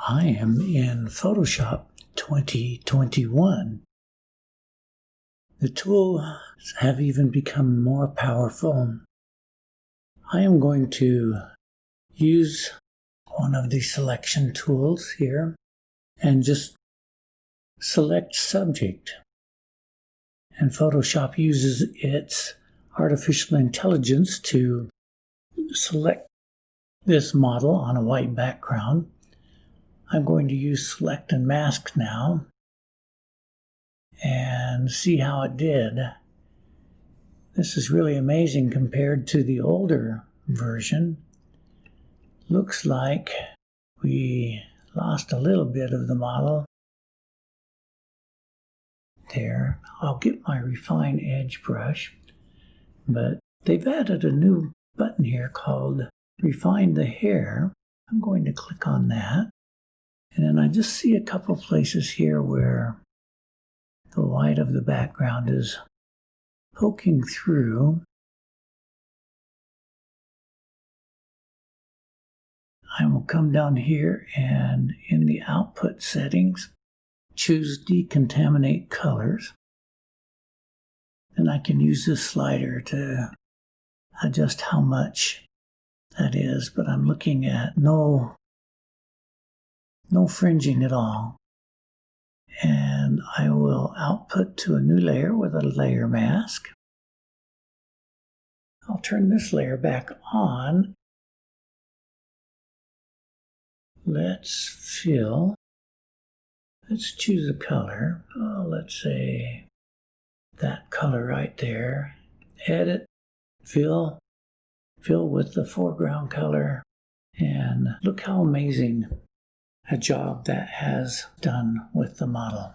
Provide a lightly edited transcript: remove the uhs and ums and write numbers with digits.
I am in Photoshop 2021. The tools have even become more powerful. I am going to use one of the selection tools here and just select subject. And Photoshop uses its artificial intelligence to select this model on a white background. I'm going to use select and mask now and see how it did. This is really amazing compared to the older version. Looks like we lost a little bit of the model there. I'll get my refine edge brush, but they've added a new button here called refine the hair. I'm going to click on that. And then I just see a couple places here where the white of the background is poking through. I will come down here and in the output settings, choose decontaminate colors. And I can use this slider to adjust how much that is, but I'm looking at no fringing at all. And I will output to a new layer with a layer mask. I'll turn this layer back on. Let's fill. Let's choose a color. Let's say that color right there. Edit, fill with the foreground color. And look how amazing a job that has done with the model.